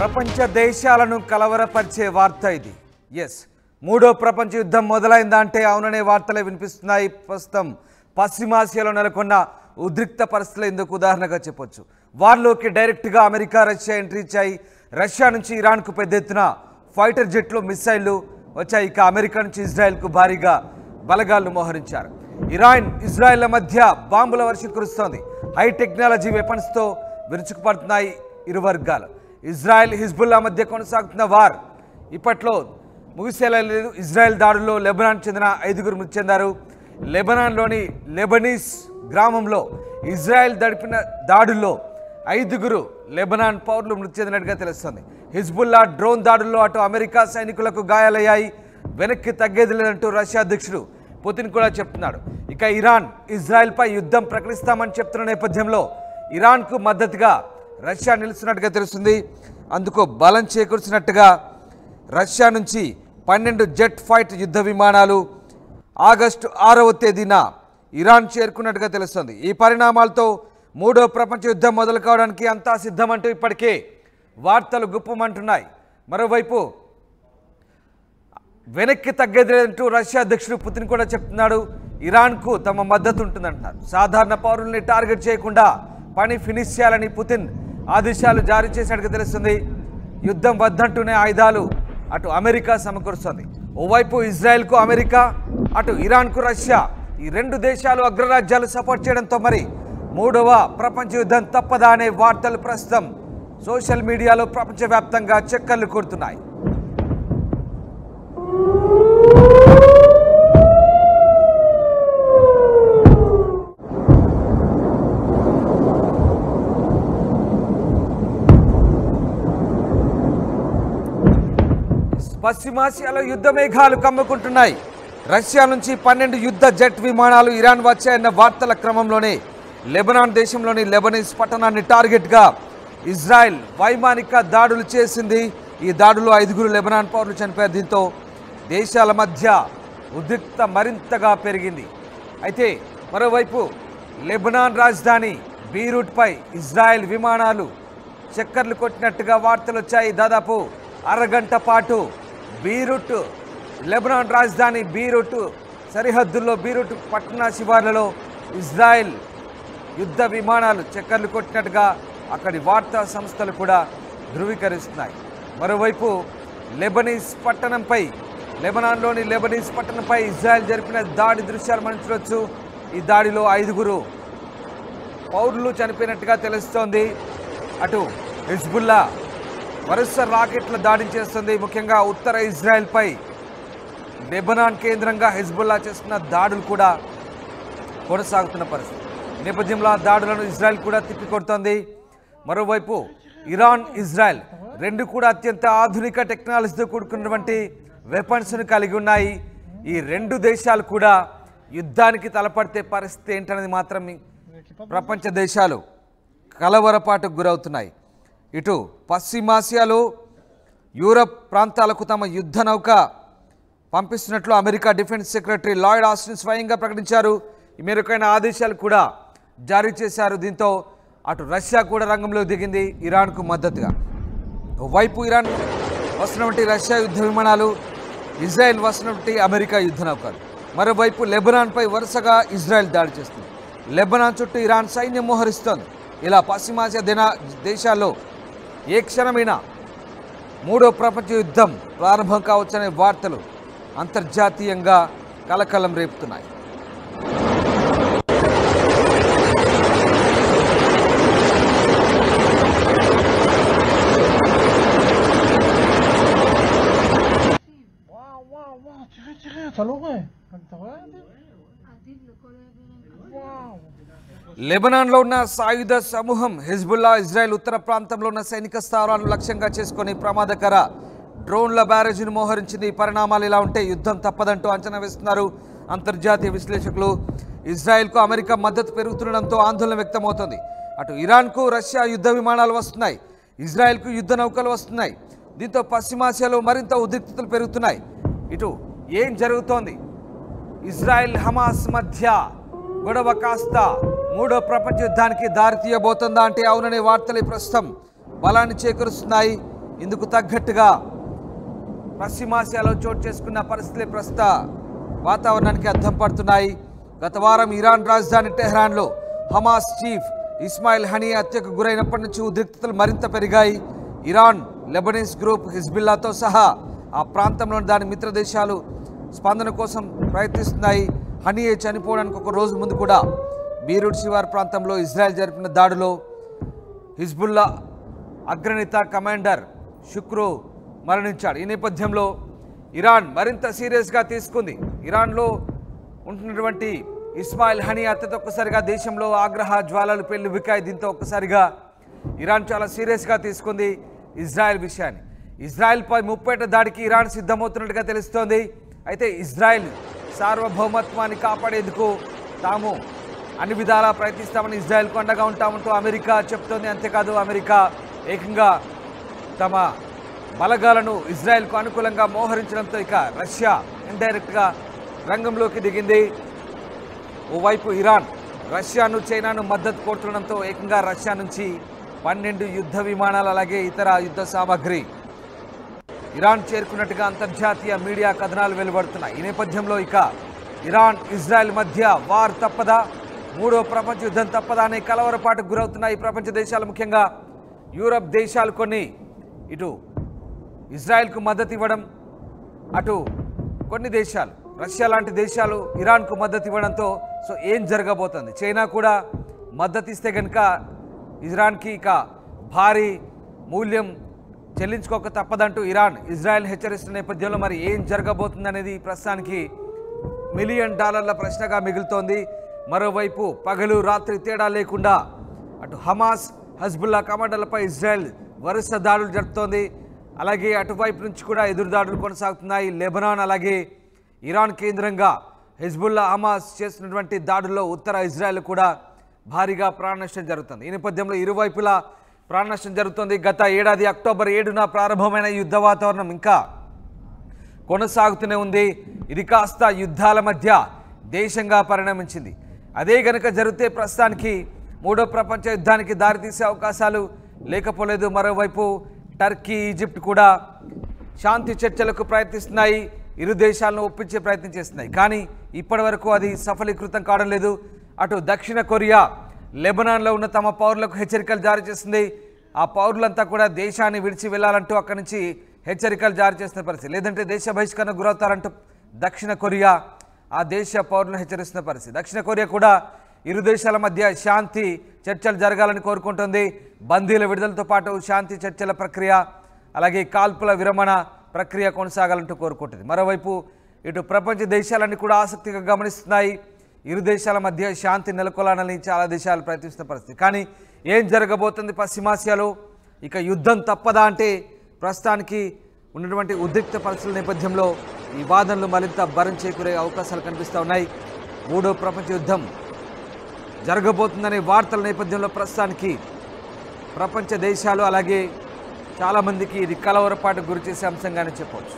ప్రపంచ దేశాలను కలవరపరిచే వార్త ఇది. ఎస్, మూడో ప్రపంచ యుద్ధం మొదలైందా అంటే అవుననే వార్తలే వినిపిస్తున్నాయి. ప్రస్తుతం పశ్చిమాసియాలో నెలకొన్న ఉద్రిక్త పరిస్థితులు ఇందుకు ఉదాహరణగా చెప్పొచ్చు. వార్లోకి డైరెక్ట్గా అమెరికా రష్యా ఎంట్రీ ఇచ్చాయి. రష్యా నుంచి ఇరాన్కు పెద్ద ఎత్తున ఫైటర్ జెట్లు మిసైళ్లు వచ్చాయి. ఇక అమెరికా నుంచి ఇజ్రాయెల్కు భారీగా బలగాలను మోహరించారు. ఇరాన్ ఇజ్రాయెల్ల మధ్య బాంబుల వర్షం కురుస్తోంది. హై టెక్నాలజీ వెపన్స్తో విరుచుకుపడుతున్నాయి ఇరు వర్గాలు. ఇజ్రాయెల్ హిజ్బుల్లా మధ్య కొనసాగుతున్న వార్ ఇప్పట్లో ముగిసేలా లేదు. ఇజ్రాయెల్ దాడుల్లో లెబనాన్ చెందిన 5 మృతి చెందారు. లెబనాన్లోని లెబనీస్ గ్రామంలో ఇజ్రాయెల్ జరిపిన దాడుల్లో 5 లెబనాన్ పౌరులు మృతి చెందినట్టుగా తెలుస్తోంది. హిజ్బుల్లా డ్రోన్ దాడుల్లో అటు అమెరికా సైనికులకు గాయాలయ్యాయి. వెనక్కి తగ్గేది లేదంటూ రష్యా అధ్యక్షుడు పుతిన్ కూడా చెప్తున్నాడు. ఇక ఇరాన్ ఇజ్రాయెల్పై యుద్ధం ప్రకటిస్తామని చెప్తున్న నేపథ్యంలో ఇరాన్కు మద్దతుగా రష్యా నిలుస్తున్నట్టుగా తెలుస్తుంది. అందుకు బలం చేకూర్చినట్టుగా రష్యా నుంచి 12 జెట్ ఫైట్ యుద్ధ విమానాలు ఆగస్టు 6వ తేదీన ఇరాన్ చేరుకున్నట్టుగా తెలుస్తుంది. ఈ పరిణామాలతో మూడో ప్రపంచ యుద్ధం మొదలు కావడానికి అంతా సిద్ధమంటూ ఇప్పటికే వార్తలు గుప్పమంటున్నాయి. మరోవైపు వెనక్కి తగ్గేది లేదంటూ రష్యా అధ్యక్షుడు పుతిన్ కూడా చెప్తున్నాడు. ఇరాన్కు తమ మద్దతు ఉంటుందంటున్నారు. సాధారణ పౌరుల్ని టార్గెట్ చేయకుండా పని ఫినిష్ చేయాలని పుతిన్ ఆదేశాలు జారీ చేసినట్టుగా తెలుస్తుంది. యుద్ధం వద్దంటూనే ఆయుధాలు అటు అమెరికా సమకూరుస్తోంది. ఓవైపు ఇజ్రాయెల్కు అమెరికా, అటు ఇరాన్కు రష్యా, ఈ 2 దేశాలు అగ్రరాజ్యాలు సపోర్ట్ చేయడంతో మరి మూడవ ప్రపంచ యుద్ధం తప్పదా అనే వార్తలు ప్రస్తుతం సోషల్ మీడియాలో ప్రపంచవ్యాప్తంగా చక్కర్లు కొడుతున్నాయి. పశ్చిమాసియాలో యుద్ధ మేఘాలు కమ్ముకుంటున్నాయి. రష్యా నుంచి 12 యుద్ధ జెట్ విమానాలు ఇరాన్ వచ్చాయన్న వార్తల క్రమంలోనే లెబనాన్ దేశంలోని లెబనీస్ పట్టణాన్ని టార్గెట్గా ఇజ్రాయెల్ వైమానిక దాడులు చేసింది. ఈ దాడులో 5 లెబనాన్ పౌరులు చనిపోయారు. దీంతో దేశాల మధ్య ఉద్రిక్త మరింతగా పెరిగింది. అయితే మరోవైపు లెబనాన్ రాజధాని బీరూట్పై ఇజ్రాయెల్ విమానాలు చక్కర్లు కొట్టినట్టుగా వార్తలు వచ్చాయి. దాదాపు అరగంట పాటు బీరూట్ లెబనాన్ రాజధాని బీరూట్ సరిహద్దుల్లో బీరూట్ పట్టణ శివార్లలో ఇజ్రాయెల్ యుద్ధ విమానాలు చక్కర్లు కొట్టినట్టుగా అక్కడి వార్తా సంస్థలు కూడా ధృవీకరిస్తున్నాయి. మరోవైపు లెబనాన్లోని లెబనీస్ పట్టణంపై ఇజ్రాయెల్ జరిపిన దాడి దృశ్యాలు మనం చూడొచ్చు. ఈ దాడిలో 5 పౌరులు చనిపోయినట్టుగా తెలుస్తోంది. అటు హిజ్బుల్లా వరుస రాకెట్ల దాడి చేస్తుంది. ముఖ్యంగా ఉత్తర ఇజ్రాయెల్పై లెబనాన్ కేంద్రంగా హిజ్బుల్లా చేస్తున్న దాడులు కూడా కొనసాగుతున్న పరిస్థితి. ఈ నేపథ్యంలో ఆ దాడులను ఇజ్రాయెల్ కూడా తిప్పికొడుతోంది. మరోవైపు ఇరాన్ ఇజ్రాయెల్ 2 కూడా అత్యంత ఆధునిక టెక్నాలజీతో కూడుకున్నటువంటి వెపన్స్ను కలిగి ఉన్నాయి. ఈ 2 దేశాలు కూడా యుద్ధానికి తలపడితే పరిస్థితి ఏంటనేది మాత్రం ప్రపంచ దేశాలు కలవరపాటుకు గురవుతున్నాయి. ఇటు పశ్చిమాసియాలో యూరప్ ప్రాంతాలకు తమ యుద్ధ నౌక పంపిస్తున్నట్లు America defence secretary Lloyd Austin స్వయంగా ప్రకటించారు. ఈ మేరకైన ఆదేశాలు కూడా జారీ చేశారు. దీంతో అటు రష్యా కూడా రంగంలో దిగింది ఇరాన్కు మద్దతుగా. వైపు ఇరాన్ వస్తున్నటువంటి రష్యా యుద్ధ విమానాలు, ఇజ్రాయెల్ వస్తున్నటువంటి అమెరికా యుద్ధ నౌకలు. మరోవైపు లెబనాన్పై వరుసగా ఇజ్రాయెల్ దాడి చేస్తుంది. లెబనాన్ చుట్టూ ఇరాన్ సైన్యం మోహరిస్తోంది. ఇలా పశ్చిమాసియా దేశాల్లో ఏ క్షణమైనా మూడో ప్రపంచ యుద్ధం ప్రారంభం కావచ్చనే వార్తలు అంతర్జాతీయంగా కలకలం రేపుతున్నాయి. లెబనాన్లో ఉన్న సాయుధ సమూహం హిజ్బుల్లా ఇజ్రాయెల్ ఉత్తర ప్రాంతంలో ఉన్న సైనిక స్థావరాలను లక్ష్యంగా చేసుకుని ప్రమాదకర డ్రోన్ల బ్యారేజీని మోహరించింది. ఈ పరిణామాలు ఇలా ఉంటే యుద్ధం తప్పదంటూ అంచనా వేస్తున్నారు అంతర్జాతీయ విశ్లేషకులు. ఇజ్రాయెల్కు అమెరికా మద్దతు పెరుగుతుండడంతో ఆందోళన వ్యక్తమవుతోంది. అటు ఇరాన్కు రష్యా యుద్ధ విమానాలు వస్తున్నాయి, ఇజ్రాయెల్కు యుద్ధ నౌకలు వస్తున్నాయి. దీంతో పశ్చిమాసియాలో మరింత ఉద్రిక్తతలు పెరుగుతున్నాయి. ఇటు ఏం జరుగుతోంది? ఇజ్రాయెల్ హమాస్ మధ్య గొడవ కాస్త మూడో ప్రపంచ యుద్ధానికి దారి తీయబోతుందా అంటే అవుననే వార్తలు ప్రస్తుతం బలాన్ని చేకూరుస్తున్నాయి. ఇందుకు తగ్గట్టుగా పశ్చిమాసియాలో చోటు చేసుకున్న పరిస్థితులు ప్రస్తుత వాతావరణానికి అద్దం పడుతున్నాయి. గత వారం ఇరాన్ రాజధాని టెహ్రాన్లో హమాస్ చీఫ్ ఇస్మాయిల్ హనియా హత్యకు గురైనప్పటి నుంచి ఉద్రిక్తతలు మరింత పెరిగాయి. ఇరాన్, లెబనీస్ గ్రూప్, హిజ్బుల్లాతో సహా ఆ ప్రాంతంలోని దాని మిత్ర దేశాలు స్పందన కోసం ప్రయత్నిస్తున్నాయి. హనియా చనిపోవడానికి ఒక రోజు ముందు కూడా బీరూట్ శివార్ ప్రాంతంలో ఇజ్రాయెల్ జరిపిన దాడిలో హిజ్బుల్లా అగ్రనేత కమాండర్ షుక్రూ మరణించాడు. ఈ నేపథ్యంలో ఇరాన్ మరింత సీరియస్గా తీసుకుంది. ఇరాన్లో ఉంటున్నటువంటి ఇస్మాయిల్ హనియా హత్యతో ఒక్కసారిగా దేశంలో ఆగ్రహ జ్వాలలు పెళ్లివికాయి. దీంతో ఒక్కసారిగా ఇరాన్ చాలా సీరియస్గా తీసుకుంది ఇజ్రాయెల్ విషయాన్ని. ఇజ్రాయెల్పై ముప్పేట దాడికి ఇరాన్ సిద్ధమవుతున్నట్టుగా తెలుస్తోంది. అయితే ఇజ్రాయెల్ సార్వభౌమత్వాన్ని కాపాడేందుకు తాము అన్ని విధాలా ప్రయత్నిస్తామని, ఇజ్రాయెల్కు అండగా ఉంటామంటూ అమెరికా చెప్తోంది. అంతేకాదు అమెరికా ఏకంగా తమ బలగాలను ఇజ్రాయెల్కు అనుకూలంగా మోహరించడంతో ఇక రష్యా ఇండైరెక్ట్గా రంగంలోకి దిగింది. ఓవైపు ఇరాన్ రష్యాను, చైనాను మద్దతు కోరుతుండడంతో ఏకంగా రష్యా నుంచి 12 యుద్ధ విమానాలు అలాగే ఇతర యుద్ధ సామాగ్రి ఇరాన్ చేరుకున్నట్టుగా అంతర్జాతీయ మీడియా కథనాలు వెలువడుతున్నాయి. ఈ నేపథ్యంలో ఇక ఇరాన్, ఇజ్రాయెల్ మధ్య వార్ తప్పదా, మూడో ప్రపంచ యుద్ధం తప్పదా అనే కలవరపాటుకు గురవుతున్నాయి ప్రపంచ దేశాలు. ముఖ్యంగా యూరప్ దేశాలు కొన్ని ఇటు ఇజ్రాయెల్కు మద్దతు ఇవ్వడం, అటు కొన్ని దేశాలు రష్యా లాంటి దేశాలు ఇరాన్కు మద్దతు ఇవ్వడంతో ఏం జరగబోతుంది? చైనా కూడా మద్దతు ఇస్తే కనుక ఇరాన్కి ఇక భారీ మూల్యం చెల్లించుకోక తప్పదంటూ ఇరాన్ ఇజ్రాయెల్ హెచ్చరిస్తున్న నేపథ్యంలో మరి ఏం జరగబోతుంది అనేది ప్రస్తుతానికి $1 మిలియన్ ప్రశ్నగా మిగులుతోంది. మరోవైపు పగలు రాత్రి తేడా లేకుండా అటు హమాస్, హజ్బుల్లా కమాండర్లపై ఇజ్రాయెల్ వరుస దాడులు జరుపుతోంది. అలాగే అటువైపు నుంచి కూడా ఎదురుదాడులు కొనసాగుతున్నాయి. లెబనాన్ అలాగే ఇరాన్ కేంద్రంగా హిజ్బుల్లా, హమాస్ చేస్తున్నటువంటి దాడుల్లో ఉత్తర ఇజ్రాయెల్ కూడా భారీగా ప్రాణ నష్టం జరుగుతుంది. ఈ నేపథ్యంలో ఇరువైపులా ప్రాణ నష్టం జరుగుతుంది. గత ఏడాది అక్టోబర్ 7న ప్రారంభమైన యుద్ధ వాతావరణం ఇంకా కొనసాగుతూనే ఉంది. ఇది కాస్త యుద్ధాల మధ్య దేశంగా పరిణమించింది. అదే గనక జరిగితే ప్రస్తుతానికి మూడో ప్రపంచ యుద్ధానికి దారితీసే అవకాశాలు లేకపోలేదు. మరోవైపు టర్కీ, ఈజిప్ట్ కూడా శాంతి చర్చలకు ప్రయత్నిస్తున్నాయి, ఇరు దేశాలను ఒప్పించే ప్రయత్నం చేస్తున్నాయి. కానీ ఇప్పటి వరకు అది సఫలీకృతం కావడం లేదు. అటు దక్షిణ కొరియా లెబనాన్లో ఉన్న తమ పౌరులకు హెచ్చరికలు జారీ చేసింది. ఆ పౌరులంతా కూడా దేశాన్ని విడిచి వెళ్లాలంటూ అక్కడి నుంచి హెచ్చరికలు జారీ చేస్తున్న పరిస్థితి, లేదంటే దేశ బహిష్కరణ గురవుతారంటూ దక్షిణ కొరియా ఆ దేశ పౌరులను హెచ్చరిస్తున్న పరిస్థితి. దక్షిణ కొరియా కూడా ఇరు దేశాల మధ్య శాంతి చర్చలు జరగాలని కోరుకుంటుంది. బందీల విడుదలతో పాటు శాంతి చర్చల ప్రక్రియ అలాగే కాల్పుల విరమణ ప్రక్రియ కొనసాగాలంటూ కోరుకుంటుంది. మరోవైపు ఇటు ప్రపంచ దేశాలన్నీ కూడా ఆసక్తిగా గమనిస్తున్నాయి. ఇరు దేశాల మధ్య శాంతి నెలకొల్పాలని చాలా దేశాలు ప్రయత్నిస్తున్న పరిస్థితి. కానీ ఏం జరగబోతుంది పశ్చిమాసియాలో? ఇక యుద్ధం తప్పదా అంటే ప్రస్తుతానికి ఉన్నటువంటి ఉద్రిక్త పరిస్థితుల నేపథ్యంలో ఈ వాదనలు మరింత బలం చేకూరే అవకాశాలు కనిపిస్తూ ఉన్నాయి. మూడో ప్రపంచ యుద్ధం జరగబోతుందనే వార్తల నేపథ్యంలో ప్రస్తుతానికి ప్రపంచ దేశాలు అలాగే చాలామందికి ఇది కలవరపాటుకు గురి చేసే అంశంగానే చెప్పవచ్చు.